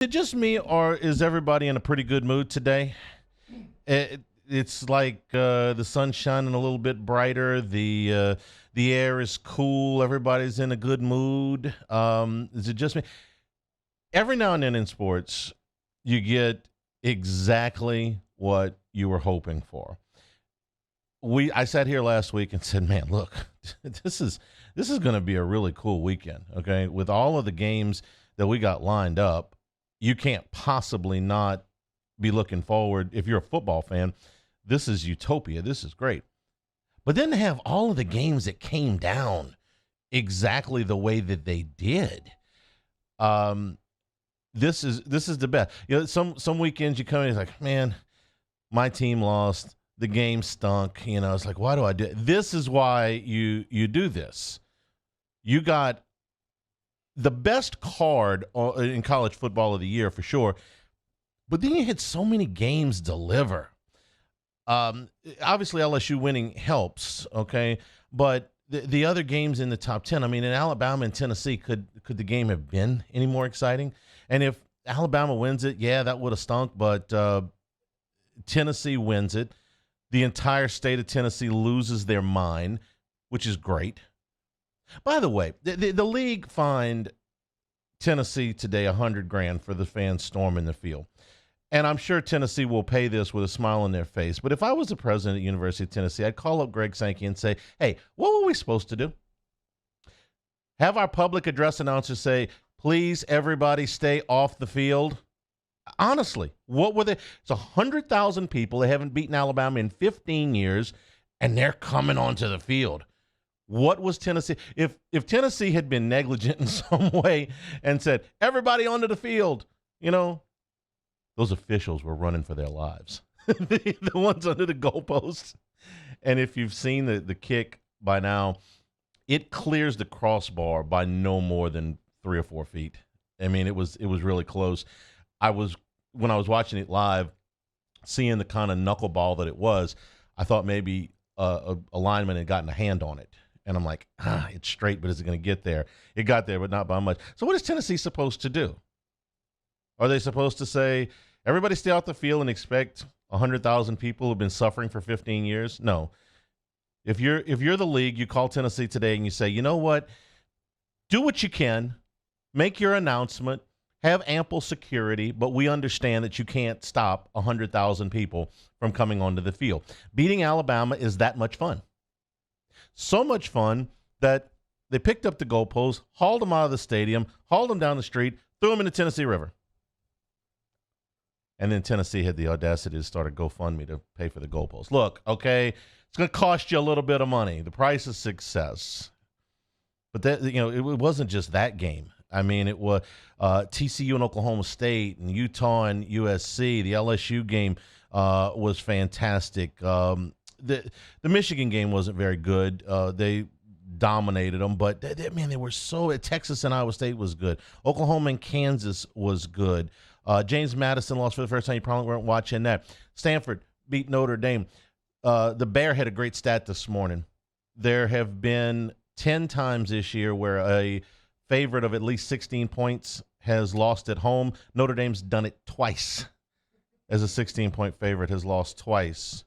Is it just me, or is everybody in a pretty good mood today? It's like the sun's shining a little bit brighter. The air is cool. Everybody's in a good mood. Is it just me? Every now and then in sports, you get exactly what you were hoping for. I sat here last week and said, "Man, look, this is going to be a really cool weekend." Okay, with all of the games that we got lined up, you can't possibly not be looking forward. If you're a football fan, this is utopia. This is great. But then to have all of the games that came down exactly the way that they did, um, this is the best. Some weekends you come in, it's like, man, my team lost. The game stunk. It's like, why do I do it? This is why you do this. You got the best card in college football of the year for sure, but then you had so many games deliver. Obviously, LSU winning helps, okay, but the other games in the top 10, I mean, in Alabama and Tennessee, could the game have been any more exciting? And if Alabama wins it, yeah, that would have stunk, but Tennessee wins it. The entire state of Tennessee loses their mind, which is great. By the way, the league fined Tennessee today $100,000 for the fans storming the field. And I'm sure Tennessee will pay this with a smile on their face. But if I was the president of the University of Tennessee, I'd call up Greg Sankey and say, hey, what were we supposed to do? Have our public address announcer say, please, everybody stay off the field? Honestly, what were they? It's 100,000 people. They haven't beaten Alabama in 15 years, and they're coming onto the field. What was Tennessee? If Tennessee had been negligent in some way and said, everybody onto the field, those officials were running for their lives. the ones under the goalposts. And if you've seen the kick by now, it clears the crossbar by no more than 3 or 4 feet. I mean, it was really close. When I was watching it live, seeing the kind of knuckleball that it was, I thought maybe a lineman had gotten a hand on it. And I'm like, it's straight, but is it going to get there? It got there, but not by much. So what is Tennessee supposed to do? Are they supposed to say, everybody stay off the field and expect 100,000 people who have been suffering for 15 years? No. If you're the league, you call Tennessee today and you say, you know what? Do what you can. Make your announcement. Have ample security, but we understand that you can't stop 100,000 people from coming onto the field. Beating Alabama is that much fun. So much fun that they picked up the goalposts, hauled them out of the stadium, hauled them down the street, threw them in the Tennessee River. And then Tennessee had the audacity to start a GoFundMe to pay for the goalposts. Look, okay, it's going to cost you a little bit of money. The price of success. But that, it wasn't just that game. I mean, it was TCU and Oklahoma State and Utah and USC. The LSU game was fantastic. The Michigan game wasn't very good. They dominated them, but they were so. Texas and Iowa State was good. Oklahoma and Kansas was good. James Madison lost for the first time. You probably weren't watching that. Stanford beat Notre Dame. The Bear had a great stat this morning. There have been 10 times this year where a favorite of at least 16 points has lost at home. Notre Dame's done it twice. As a 16-point favorite, has lost twice.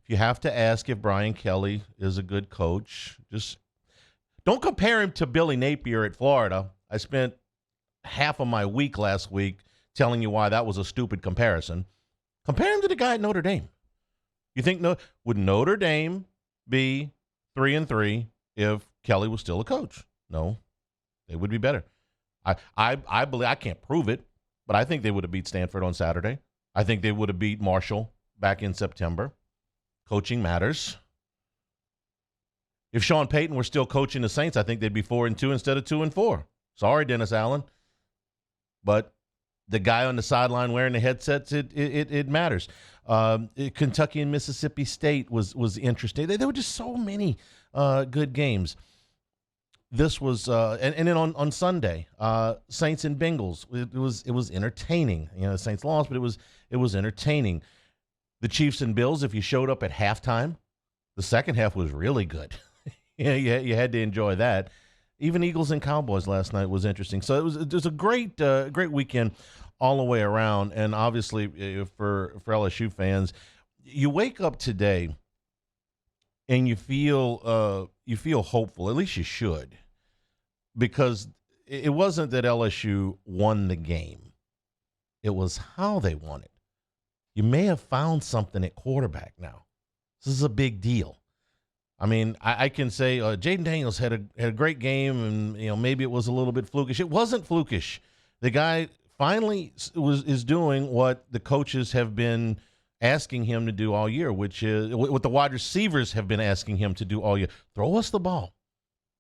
If you have to ask if Brian Kelly is a good coach, just don't compare him to Billy Napier at Florida. I spent half of my week last week telling you why that was a stupid comparison. Compare him to the guy at Notre Dame. You think would Notre Dame be 3-3 if Kelly was still a coach? No. They would be better. I believe, I can't prove it, but I think they would have beat Stanford on Saturday. I think they would have beat Marshall back in September. Coaching matters. If Sean Payton were still coaching the Saints, I think they'd be 4-2 instead of 2-4. Sorry, Dennis Allen. But the guy on the sideline wearing the headsets, it matters. Kentucky and Mississippi State was interesting. There were just so many good games. This was and then on Sunday, Saints and Bengals. It was entertaining. The Saints lost, but it was entertaining. The Chiefs and Bills. If you showed up at halftime, the second half was really good. You had to enjoy that. Even Eagles and Cowboys last night was interesting. So it was a great weekend all the way around. And obviously, for LSU fans, you wake up today and you feel hopeful. At least you should, because it wasn't that LSU won the game; it was how they won it. You may have found something at quarterback now. This is a big deal. I mean, I can say Jaden Daniels had a great game, and maybe it was a little bit flukish. It wasn't flukish. The guy finally is doing what the coaches have been asking him to do all year, which is what the wide receivers have been asking him to do all year. Throw us the ball.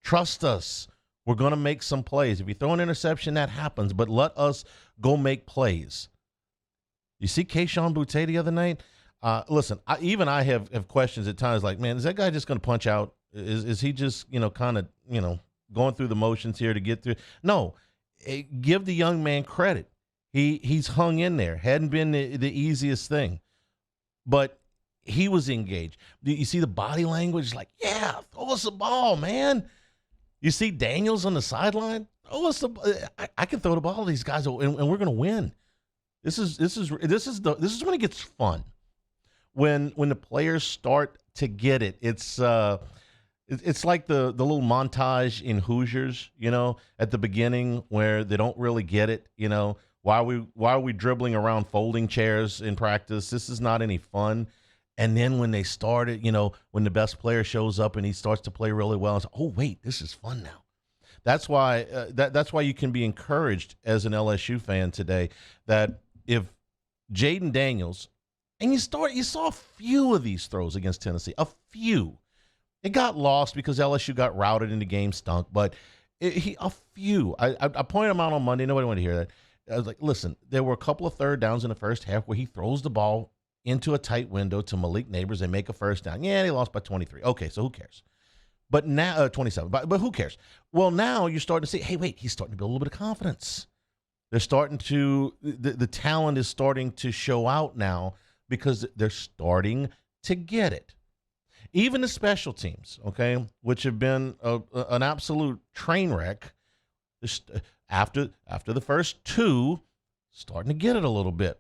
Trust us. We're going to make some plays. If you throw an interception, that happens, but let us go make plays. You see Kayshon Boutte the other night? Listen, I have questions at times like, man, is that guy just going to punch out? Is he just, kind of, going through the motions here to get through? No, give the young man credit. He's hung in there. Hadn't been the easiest thing, but he was engaged. You see the body language, like, yeah, throw us the ball, man. You see Daniels on the sideline. Throw us I can throw the ball to these guys, and we're going to win. This is when it gets fun. When the players start to get it, it's like the little montage in Hoosiers, at the beginning where they don't really get it, why are we dribbling around folding chairs in practice? This is not any fun. And then when they started, when the best player shows up and he starts to play really well, it's like, oh wait, this is fun now. That's why that's why you can be encouraged as an LSU fan today that if Jaden Daniels, and you saw a few of these throws against Tennessee, a few. It got lost because LSU got routed and the game stunk, but a few. I pointed him out on Monday. Nobody wanted to hear that. I was like, listen, there were a couple of third downs in the first half where he throws the ball into a tight window to Malik Neighbors. They make a first down. Yeah, they lost by 23. Okay, so who cares? But now, 27, but who cares? Well, now you're starting to see, hey, wait, he's starting to build a little bit of confidence. They're starting to, the talent is starting to show out now because they're starting to get it. Even the special teams, okay, which have been an absolute train wreck, after the first two, starting to get it a little bit.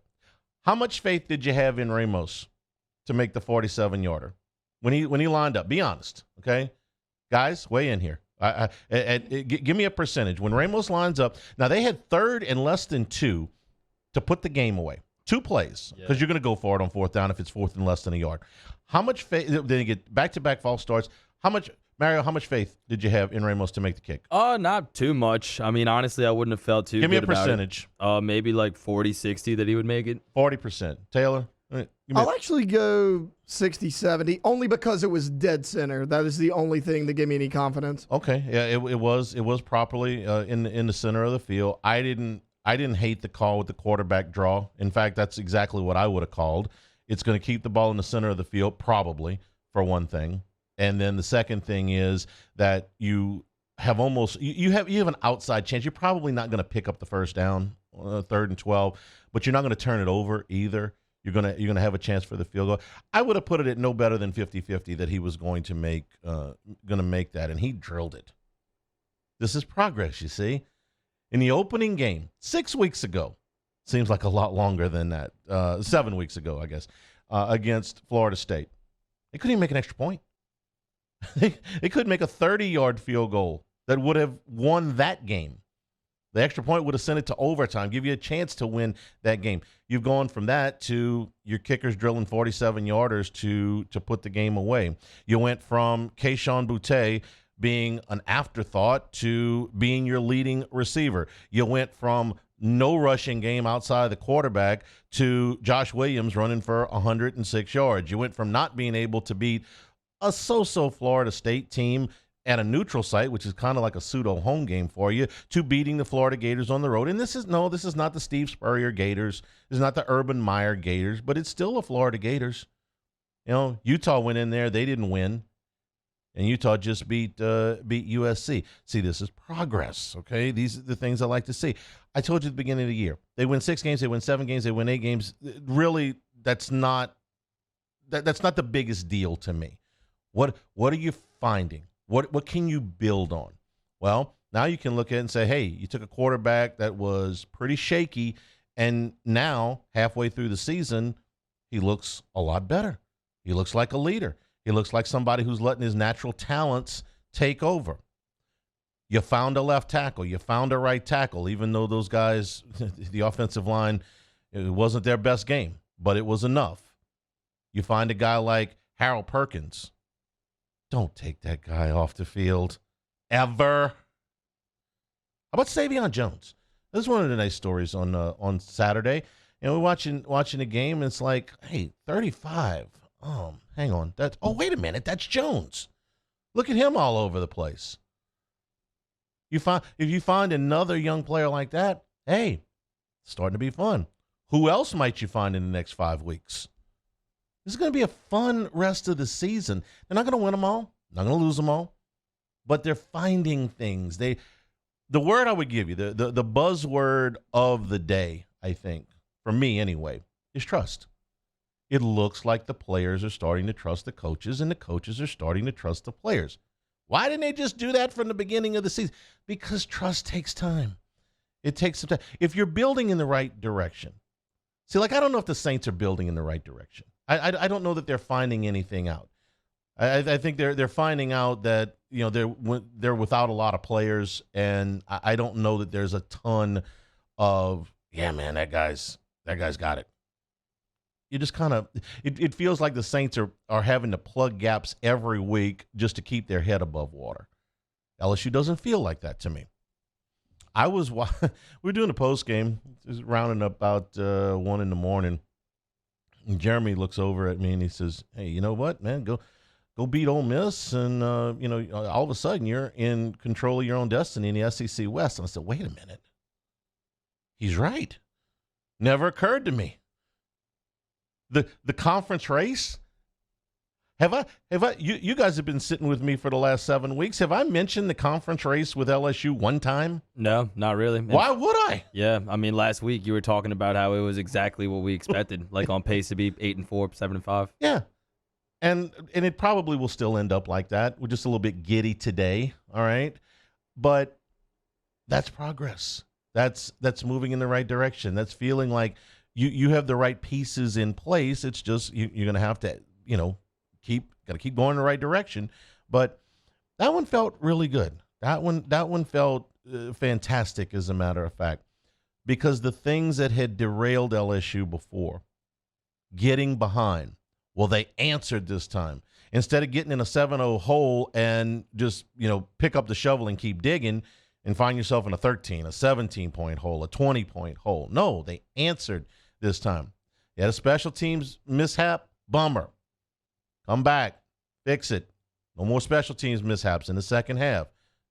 How much faith did you have in Ramos to make the 47-yarder when he lined up? Be honest, okay? Guys, weigh in here. Give me a percentage. When Ramos lines up, now they had third and less than 2 to put the game away. 2 plays, because you're going to go for it on fourth down if it's fourth and less than a yard. How much faith? Then you get back-to-back false starts. Mario, how much faith did you have in Ramos to make the kick? Not too much. I mean, honestly, I wouldn't have felt too good about it. Give me a percentage. Maybe like 40-60 that he would make it. 40%. Taylor? I'll actually go 60-70, only because it was dead center. That is the only thing that gave me any confidence. Okay. Yeah, it was properly in the center of the field. I didn't hate the call with the quarterback draw. In fact, that's exactly what I would have called. It's going to keep the ball in the center of the field, probably, for one thing. And then the second thing is that you have you have an outside chance. You're probably not going to pick up the first down, 3rd and 12, but you're not going to turn it over either. You're gonna have a chance for the field goal. I would have put it at no better than 50-50 that he was going to make that, and he drilled it. This is progress, you see. In the opening game 6 weeks ago, seems like a lot longer than that. 7 weeks ago, I guess, against Florida State, they couldn't even make an extra point. They couldn't make a 30-yard field goal that would have won that game. The extra point would have sent it to overtime, give you a chance to win that game. You've gone from that to your kickers drilling 47-yarders to put the game away. You went from Kayshon Boutte being an afterthought to being your leading receiver. You went from no rushing game outside of the quarterback to Josh Williams running for 106 yards. You went from not being able to beat a so-so Florida State team at a neutral site, which is kind of like a pseudo home game for you, to beating the Florida Gators on the road. And this is not the Steve Spurrier Gators. This is not the Urban Meyer Gators, but it's still the Florida Gators. Utah went in there. They didn't win. And Utah just beat USC. See, this is progress, okay? These are the things I like to see. I told you at the beginning of the year, they win 6 games, they win 7 games, they win 8 games. Really, that's not the biggest deal to me. What are you finding? What can you build on? Well, now you can look at it and say, hey, you took a quarterback that was pretty shaky And now, halfway through the season, he looks a lot better. He looks like a leader. He looks like somebody who's letting his natural talents take over. You found a left tackle. You found a right tackle, even though those guys, the offensive line, it wasn't their best game, but it was enough. You find a guy like Harold Perkins. Don't take that guy off the field ever. How about Savion Jones? This is one of the nice stories on Saturday. And we're watching the game, and it's like, hey, 35. Hang on. Wait a minute. That's Jones. Look at him all over the place. If you find another young player like that, hey, it's starting to be fun. Who else might you find in the next 5 weeks? This is going to be a fun rest of the season. They're not going to win them all. Not going to lose them all. But they're finding things. The word I would give you, the buzzword of the day, I think, for me anyway, is trust. It looks like the players are starting to trust the coaches, and the coaches are starting to trust the players. Why didn't they just do that from the beginning of the season? Because trust takes time. It takes some time. If you're building in the right direction. See, I don't know if the Saints are building in the right direction. I don't know that they're finding anything out. I think they're finding out that they're without a lot of players, and I don't know that there's a ton of that guy's got it. You just kind of it feels like the Saints are having to plug gaps every week just to keep their head above water. LSU doesn't feel like that to me. We were doing a post game, rounding about 1 a.m. And Jeremy looks over at me and he says, "Hey, you know what, man? Go beat Ole Miss, and all of a sudden you're in control of your own destiny in the SEC West." And I said, "Wait a minute, he's right. Never occurred to me. The conference race. Have I? You guys have been sitting with me for the last 7 weeks. Have I mentioned the conference race with LSU one time? No, not really. Why would I? Yeah, I mean, last week you were talking about how it was exactly what we expected, like on pace to be 8-4, 7-5. Yeah, and it probably will still end up like that. We're just a little bit giddy today, all right? But that's progress. That's moving in the right direction. That's feeling like you have the right pieces in place. It's just you're going to have to, keep going in the right direction. But that one felt really good. That one felt fantastic, as a matter of fact, because the things that had derailed LSU before, getting behind, well, they answered this time. Instead of getting in a 7-0 hole and just, pick up the shovel and keep digging and find yourself in a 13, a 17-point hole, a 20-point hole. No, they answered this time. You had a special teams mishap, bummer. Come back, fix it. No more special teams mishaps in the second half.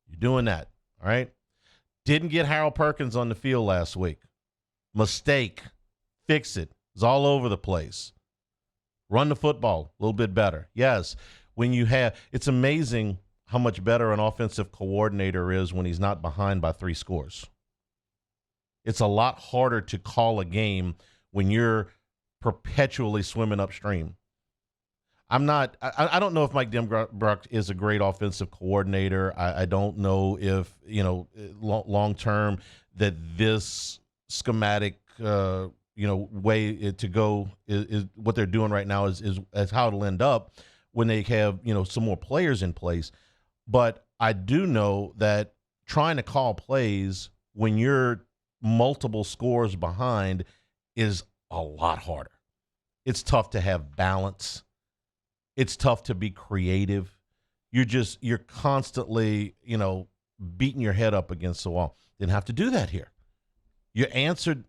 You're doing that, all right? Didn't get Harold Perkins on the field last week. Mistake. Fix it. It's all over the place. Run the football a little bit better. Yes, it's amazing how much better an offensive coordinator is when he's not behind by 3 scores. It's a lot harder to call a game when you're perpetually swimming upstream. I don't know if Mike Denbrock is a great offensive coordinator. I don't know if, long term that this schematic, way to go is what they're doing right now is how it'll end up when they have, some more players in place. But I do know that trying to call plays when you're multiple scores behind is a lot harder. It's tough to have balance. It's tough to be creative. You're constantly, beating your head up against the wall. Didn't have to do that here. You answered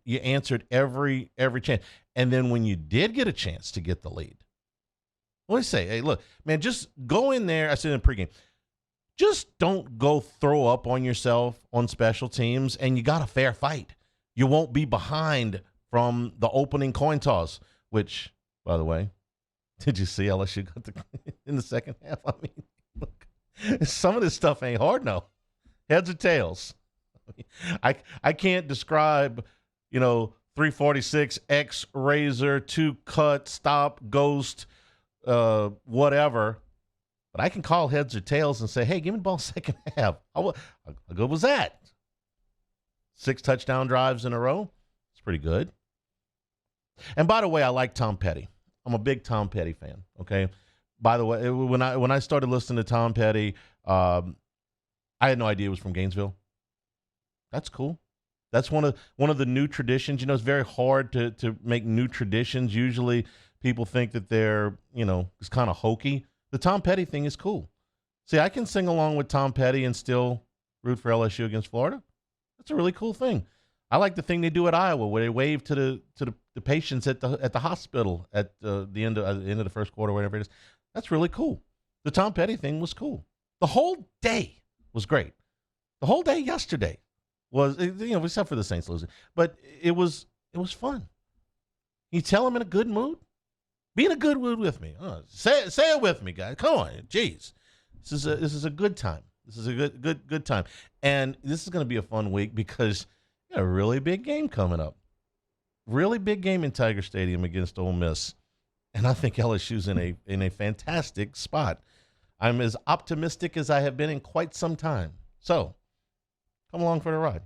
every chance. And then when you did get a chance to get the lead, what do I say? Hey, look, man, just go in there. I said in pregame, just don't go throw up on yourself on special teams, and you got a fair fight. You won't be behind from the opening coin toss, which, by the way, did you see LSU got in the second half? I mean, look, some of this stuff ain't hard, no. Heads or tails. I can't describe, 346, X, razor, 2 cut, stop, ghost, whatever. But I can call heads or tails and say, hey, give me the ball second half. How good was that? 6 touchdown drives in a row. It's pretty good. And by the way, I like Tom Petty. I'm a big Tom Petty fan. Okay. By the way, when I started listening to Tom Petty, I had no idea it was from Gainesville. That's cool. That's one of the new traditions. It's very hard to make new traditions. Usually, people think that they're it's kind of hokey. The Tom Petty thing is cool. See, I can sing along with Tom Petty and still root for LSU against Florida. That's a really cool thing. I like the thing they do at Iowa, where they wave to the patients at the hospital at the end of the first quarter, whatever it is. That's really cool. The Tom Petty thing was cool. The whole day was great. The whole day yesterday was, except for the Saints losing, but it was fun. You tell them in a good mood. Be in a good mood with me. Say it with me, guys. Come on, jeez. This is a good time. This is a good time, and this is going to be a fun week because you got a really big game coming up. Really big game in Tiger Stadium against Ole Miss, and I think LSU's in a fantastic spot. I'm as optimistic as I have been in quite some time. So, come along for the ride.